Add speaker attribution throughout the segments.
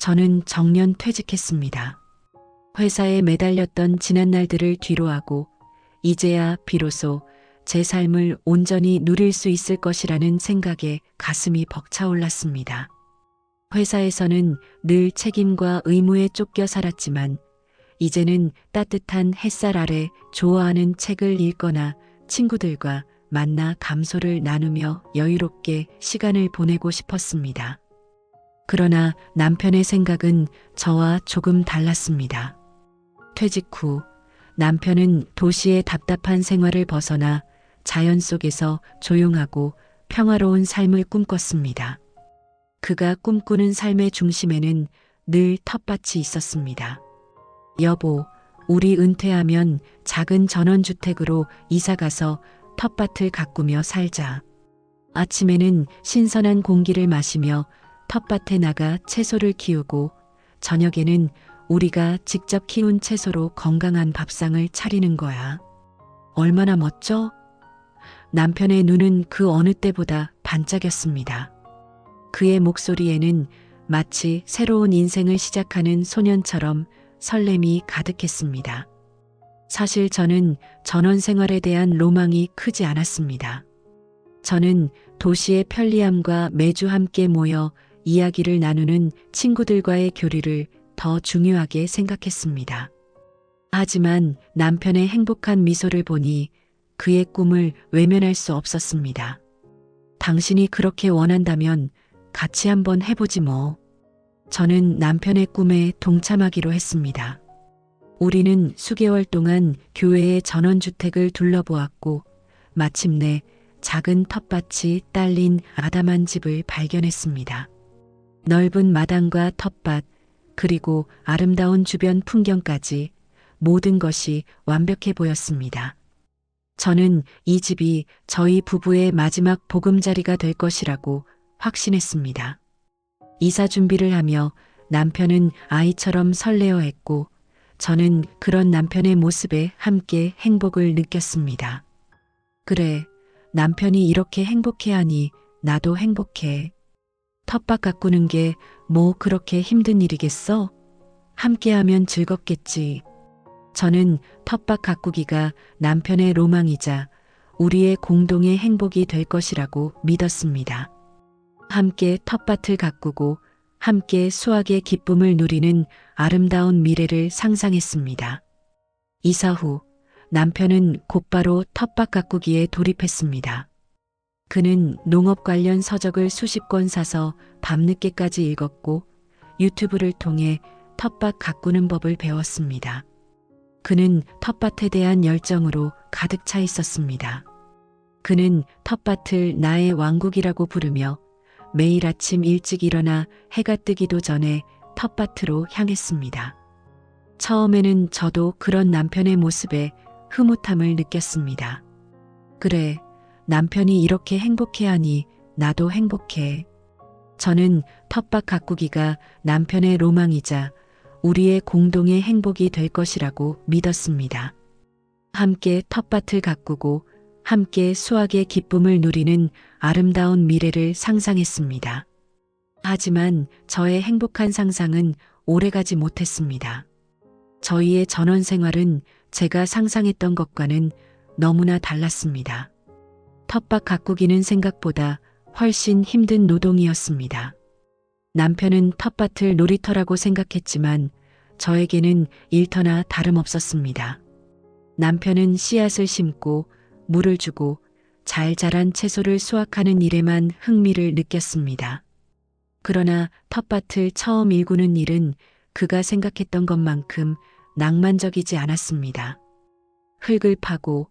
Speaker 1: 저는 정년 퇴직했습니다. 회사에 매달렸던 지난 날들을 뒤로하고 이제야 비로소 제 삶을 온전히 누릴 수 있을 것이라는 생각에 가슴이 벅차올랐습니다. 회사에서는 늘 책임과 의무에 쫓겨 살았지만 이제는 따뜻한 햇살 아래 좋아하는 책을 읽거나 친구들과 만나 감소를 나누며 여유롭게 시간을 보내고 싶었습니다. 그러나 남편의 생각은 저와 조금 달랐습니다. 퇴직 후 남편은 도시의 답답한 생활을 벗어나 자연 속에서 조용하고 평화로운 삶을 꿈꿨습니다. 그가 꿈꾸는 삶의 중심에는 늘 텃밭이 있었습니다. 여보, 우리 은퇴하면 작은 전원주택으로 이사가서 텃밭을 가꾸며 살자. 아침에는 신선한 공기를 마시며 텃밭에 나가 채소를 키우고 저녁에는 우리가 직접 키운 채소로 건강한 밥상을 차리는 거야. 얼마나 멋져? 남편의 눈은 그 어느 때보다 반짝였습니다. 그의 목소리에는 마치 새로운 인생을 시작하는 소년처럼 설렘이 가득했습니다. 사실 저는 전원 생활에 대한 로망이 크지 않았습니다. 저는 도시의 편리함과 매주 함께 모여 이야기를 나누는 친구들과의 교류를 더 중요하게 생각했습니다. 하지만 남편의 행복한 미소를 보니 그의 꿈을 외면할 수 없었습니다. 당신이 그렇게 원한다면 같이 한번 해보지 뭐. 저는 남편의 꿈에 동참하기로 했습니다. 우리는 수개월 동안 교회의 전원주택을 둘러보았고 마침내 작은 텃밭이 딸린 아담한 집을 발견했습니다. 넓은 마당과 텃밭, 그리고 아름다운 주변 풍경까지 모든 것이 완벽해 보였습니다. 저는 이 집이 저희 부부의 마지막 보금자리가 될 것이라고 확신했습니다. 이사 준비를 하며 남편은 아이처럼 설레어했고 저는 그런 남편의 모습에 함께 행복을 느꼈습니다. 그래, 남편이 이렇게 행복해하니 나도 행복해. 텃밭 가꾸는 게 뭐 그렇게 힘든 일이겠어? 함께하면 즐겁겠지. 저는 텃밭 가꾸기가 남편의 로망이자 우리의 공동의 행복이 될 것이라고 믿었습니다. 함께 텃밭을 가꾸고 함께 수확의 기쁨을 누리는 아름다운 미래를 상상했습니다. 이사 후 남편은 곧바로 텃밭 가꾸기에 돌입했습니다. 그는 농업 관련 서적을 수십 권 사서 밤늦게까지 읽었고 유튜브를 통해 텃밭 가꾸는 법을 배웠습니다. 그는 텃밭에 대한 열정으로 가득 차 있었습니다. 그는 텃밭을 나의 왕국이라고 부르며 매일 아침 일찍 일어나 해가 뜨기도 전에 텃밭으로 향했습니다. 처음에는 저도 그런 남편의 모습에 흐뭇함을 느꼈습니다. 그래, 남편이 이렇게 행복해하니 나도 행복해. 저는 텃밭 가꾸기가 남편의 로망이자 우리의 공동의 행복이 될 것이라고 믿었습니다. 함께 텃밭을 가꾸고 함께 수확의 기쁨을 누리는 아름다운 미래를 상상했습니다. 하지만 저의 행복한 상상은 오래가지 못했습니다. 저희의 전원 생활은 제가 상상했던 것과는 너무나 달랐습니다. 텃밭 가꾸기는 생각보다 훨씬 힘든 노동이었습니다. 남편은 텃밭을 놀이터라고 생각했지만 저에게는 일터나 다름없었습니다. 남편은 씨앗을 심고 물을 주고 잘 자란 채소를 수확하는 일에만 흥미를 느꼈습니다. 그러나 텃밭을 처음 일구는 일은 그가 생각했던 것만큼 낭만적이지 않았습니다. 흙을 파고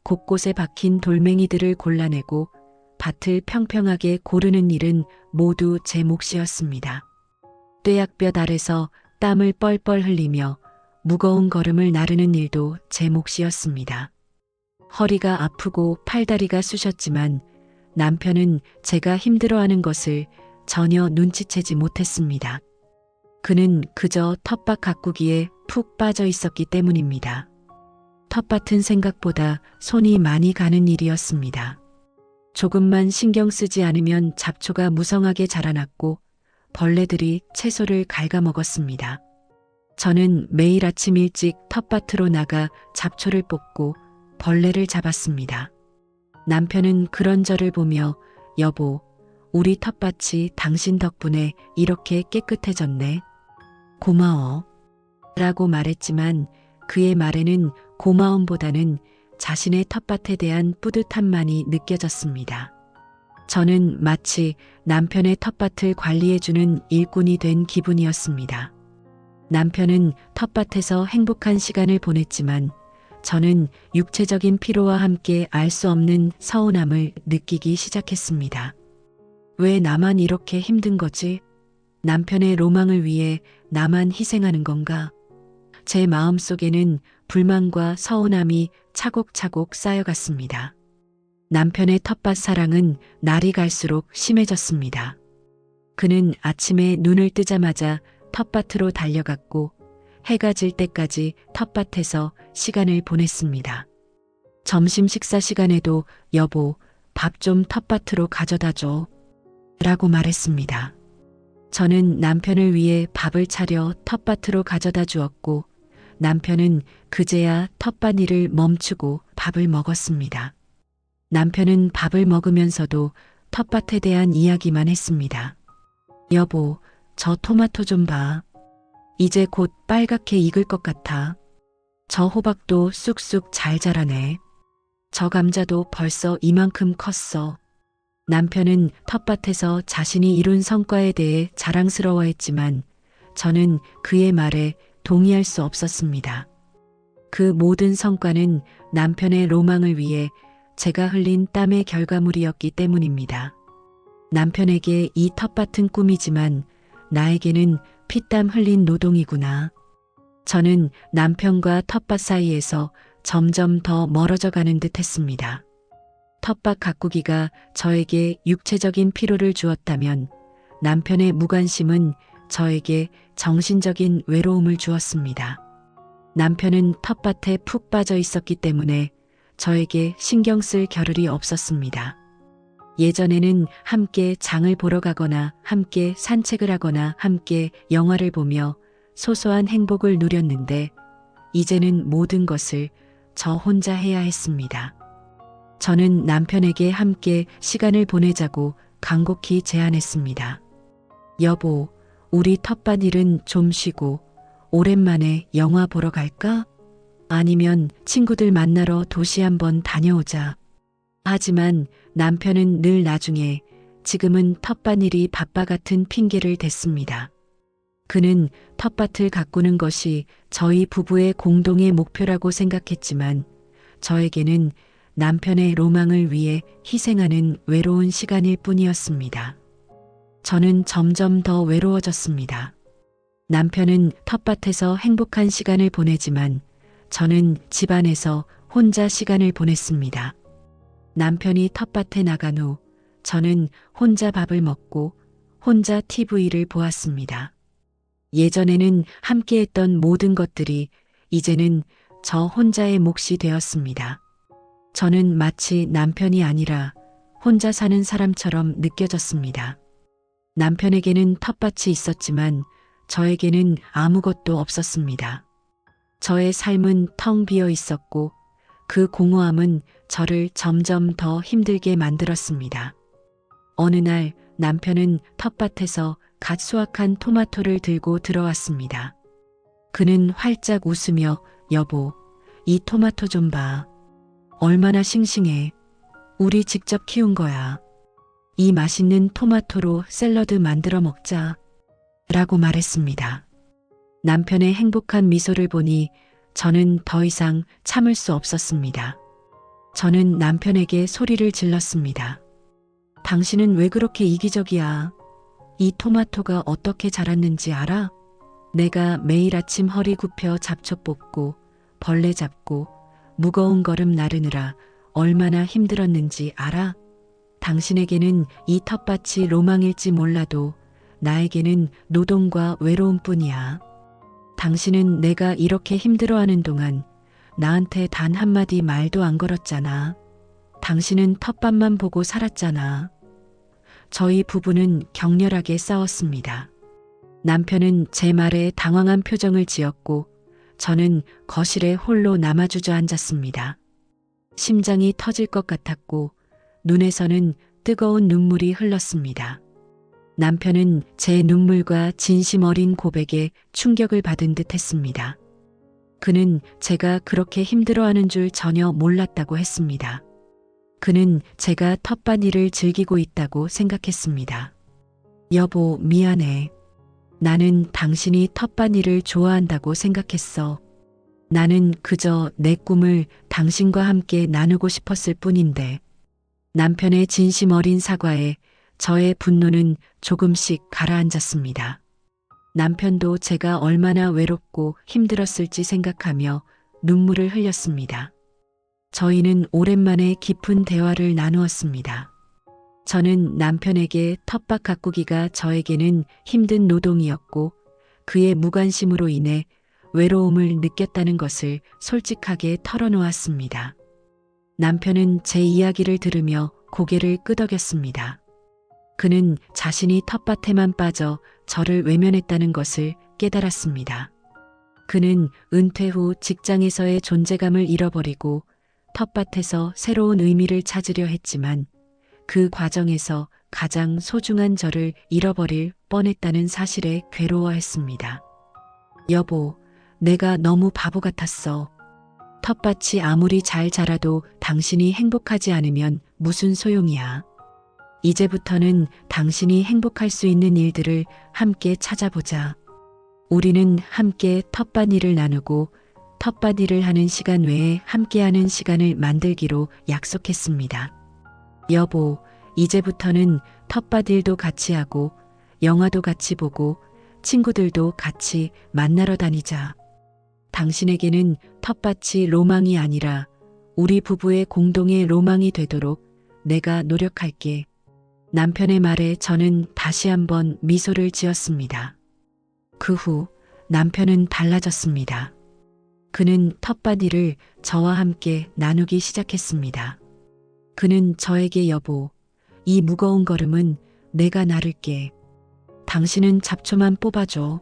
Speaker 1: 곳곳에 박힌 돌멩이들을 골라내고 밭을 평평하게 고르는 일은 모두 제 몫이었습니다. 뙤약볕 아래서 땀을 뻘뻘 흘리며 무거운 거름을 나르는 일도 제 몫이었습니다. 허리가 아프고 팔다리가 쑤셨지만 남편은 제가 힘들어하는 것을 전혀 눈치채지 못했습니다. 그는 그저 텃밭 가꾸기에 푹 빠져 있었기 때문입니다. 텃밭은 생각보다 손이 많이 가는 일이었습니다. 조금만 신경 쓰지 않으면 잡초가 무성하게 자라났고 벌레들이 채소를 갉아먹었습니다. 저는 매일 아침 일찍 텃밭으로 나가 잡초를 뽑고 벌레를 잡았습니다. 남편은 그런 저를 보며 여보, 우리 텃밭이 당신 덕분에 이렇게 깨끗해졌네. 고마워. 라고 말했지만 그의 말에는 고마움보다는 자신의 텃밭에 대한 뿌듯함만이 느껴졌습니다. 저는 마치 남편의 텃밭을 관리해주는 일꾼이 된 기분이었습니다. 남편은 텃밭에서 행복한 시간을 보냈지만 저는 육체적인 피로와 함께 알 수 없는 서운함을 느끼기 시작했습니다. 왜 나만 이렇게 힘든 거지? 남편의 로망을 위해 나만 희생하는 건가? 제 마음속에는 불만과 서운함이 차곡차곡 쌓여갔습니다. 남편의 텃밭 사랑은 날이 갈수록 심해졌습니다. 그는 아침에 눈을 뜨자마자 텃밭으로 달려갔고 해가 질 때까지 텃밭에서 시간을 보냈습니다. 점심 식사 시간에도 여보, 밥 좀 텃밭으로 가져다 줘. 라고 말했습니다. 저는 남편을 위해 밥을 차려 텃밭으로 가져다 주었고 남편은 그제야 텃밭 일을 멈추고 밥을 먹었습니다. 남편은 밥을 먹으면서도 텃밭에 대한 이야기만 했습니다. 여보, 저 토마토 좀 봐. 이제 곧 빨갛게 익을 것 같아. 저 호박도 쑥쑥 잘 자라네. 저 감자도 벌써 이만큼 컸어. 남편은 텃밭에서 자신이 이룬 성과에 대해 자랑스러워했지만 저는 그의 말에 동의할 수 없었습니다. 그 모든 성과는 남편의 로망을 위해 제가 흘린 땀의 결과물이었기 때문입니다. 남편에게 이 텃밭은 꿈이지만 나에게는 피땀 흘린 노동이구나. 저는 남편과 텃밭 사이에서 점점 더 멀어져 가는 듯 했습니다. 텃밭 가꾸기가 저에게 육체적인 피로를 주었다면 남편의 무관심은 저에게 정신적인 외로움을 주었습니다. 남편은 텃밭에 푹 빠져 있었기 때문에 저에게 신경 쓸 겨를이 없었습니다. 예전에는 함께 장을 보러 가거나 함께 산책을 하거나 함께 영화를 보며 소소한 행복을 누렸는데 이제는 모든 것을 저 혼자 해야 했습니다. 저는 남편에게 함께 시간을 보내자고 간곡히 제안했습니다. 여보, 우리 텃밭 일은 좀 쉬고 오랜만에 영화 보러 갈까? 아니면 친구들 만나러 도시 한번 다녀오자. 하지만 남편은 늘 나중에, 지금은 텃밭 일이 바빠 같은 핑계를 댔습니다. 그는 텃밭을 가꾸는 것이 저희 부부의 공동의 목표라고 생각했지만 저에게는 남편의 로망을 위해 희생하는 외로운 시간일 뿐이었습니다. 저는 점점 더 외로워졌습니다. 남편은 텃밭에서 행복한 시간을 보내지만 저는 집안에서 혼자 시간을 보냈습니다. 남편이 텃밭에 나간 후 저는 혼자 밥을 먹고 혼자 TV를 보았습니다. 예전에는 함께했던 모든 것들이 이제는 저 혼자의 몫이 되었습니다. 저는 마치 남편이 아니라 혼자 사는 사람처럼 느껴졌습니다. 남편에게는 텃밭이 있었지만 저에게는 아무것도 없었습니다. 저의 삶은 텅 비어 있었고 그 공허함은 저를 점점 더 힘들게 만들었습니다. 어느 날 남편은 텃밭에서 갓 수확한 토마토를 들고 들어왔습니다. 그는 활짝 웃으며 여보, 이 토마토 좀 봐. 얼마나 싱싱해. 우리 직접 키운 거야. 이 맛있는 토마토로 샐러드 만들어 먹자. 라고 말했습니다. 남편의 행복한 미소를 보니 저는 더 이상 참을 수 없었습니다. 저는 남편에게 소리를 질렀습니다. 당신은 왜 그렇게 이기적이야? 이 토마토가 어떻게 자랐는지 알아? 내가 매일 아침 허리 굽혀 잡초 뽑고 벌레 잡고 무거운 걸음 나르느라 얼마나 힘들었는지 알아? 당신에게는 이 텃밭이 로망일지 몰라도 나에게는 노동과 외로움뿐이야. 당신은 내가 이렇게 힘들어하는 동안 나한테 단 한마디 말도 안 걸었잖아. 당신은 텃밭만 보고 살았잖아. 저희 부부는 격렬하게 싸웠습니다. 남편은 제 말에 당황한 표정을 지었고 저는 거실에 홀로 남아 주저앉았습니다. 심장이 터질 것 같았고 눈에서는 뜨거운 눈물이 흘렀습니다. 남편은 제 눈물과 진심 어린 고백에 충격을 받은 듯 했습니다. 그는 제가 그렇게 힘들어하는 줄 전혀 몰랐다고 했습니다. 그는 제가 텃밭일을 즐기고 있다고 생각했습니다. 여보, 미안해. 나는 당신이 텃밭일을 좋아한다고 생각했어. 나는 그저 내 꿈을 당신과 함께 나누고 싶었을 뿐인데. 남편의 진심 어린 사과에 저의 분노는 조금씩 가라앉았습니다. 남편도 제가 얼마나 외롭고 힘들었을지 생각하며 눈물을 흘렸습니다. 저희는 오랜만에 깊은 대화를 나누었습니다. 저는 남편에게 텃밭 가꾸기가 저에게는 힘든 노동이었고 그의 무관심으로 인해 외로움을 느꼈다는 것을 솔직하게 털어놓았습니다. 남편은 제 이야기를 들으며 고개를 끄덕였습니다. 그는 자신이 텃밭에만 빠져 저를 외면했다는 것을 깨달았습니다. 그는 은퇴 후 직장에서의 존재감을 잃어버리고 텃밭에서 새로운 의미를 찾으려 했지만 그 과정에서 가장 소중한 저를 잃어버릴 뻔했다는 사실에 괴로워했습니다. 여보, 내가 너무 바보 같았어. 텃밭이 아무리 잘 자라도 당신이 행복하지 않으면 무슨 소용이야. 이제부터는 당신이 행복할 수 있는 일들을 함께 찾아보자. 우리는 함께 텃밭 일을 나누고 텃밭 일을 하는 시간 외에 함께하는 시간을 만들기로 약속했습니다. 여보, 이제부터는 텃밭 일도 같이 하고 영화도 같이 보고 친구들도 같이 만나러 다니자. 당신에게는 텃밭이 로망이 아니라 우리 부부의 공동의 로망이 되도록 내가 노력할게. 남편의 말에 저는 다시 한번 미소를 지었습니다. 그 후 남편은 달라졌습니다. 그는 텃밭 일을 저와 함께 나누기 시작했습니다. 그는 저에게 여보, 이 무거운 걸음은 내가 나를게. 당신은 잡초만 뽑아줘.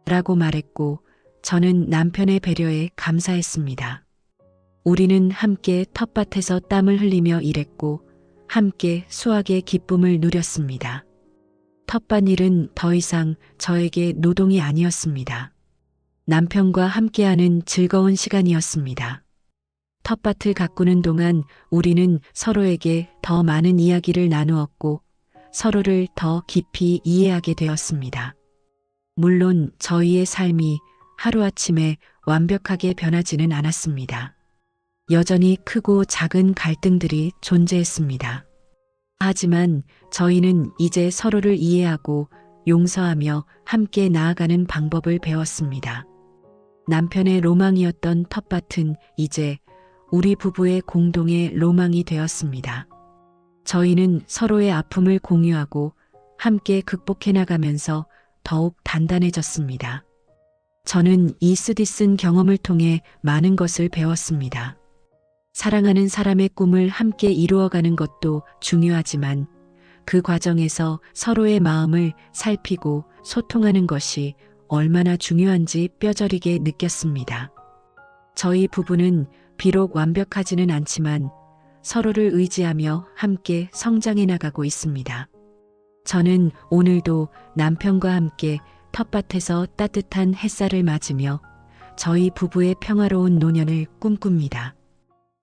Speaker 1: 라고 말했고 저는 남편의 배려에 감사했습니다. 우리는 함께 텃밭에서 땀을 흘리며 일했고 함께 수확의 기쁨을 누렸습니다. 텃밭 일은 더 이상 저에게 노동이 아니었습니다. 남편과 함께하는 즐거운 시간이었습니다. 텃밭을 가꾸는 동안 우리는 서로에게 더 많은 이야기를 나누었고 서로를 더 깊이 이해하게 되었습니다. 물론 저희의 삶이 하루아침에 완벽하게 변하지는 않았습니다. 여전히 크고 작은 갈등들이 존재했습니다. 하지만 저희는 이제 서로를 이해하고 용서하며 함께 나아가는 방법을 배웠습니다. 남편의 로망이었던 텃밭은 이제 우리 부부의 공동의 로망이 되었습니다. 저희는 서로의 아픔을 공유하고 함께 극복해 나가면서 더욱 단단해졌습니다. 저는 이 쓰디쓴 경험을 통해 많은 것을 배웠습니다. 사랑하는 사람의 꿈을 함께 이루어가는 것도 중요하지만 그 과정에서 서로의 마음을 살피고 소통하는 것이 얼마나 중요한지 뼈저리게 느꼈습니다. 저희 부부는 비록 완벽하지는 않지만 서로를 의지하며 함께 성장해 나가고 있습니다. 저는 오늘도 남편과 함께 텃밭에서 따뜻한 햇살을 맞으며 저희 부부의 평화로운 노년을 꿈꿉니다.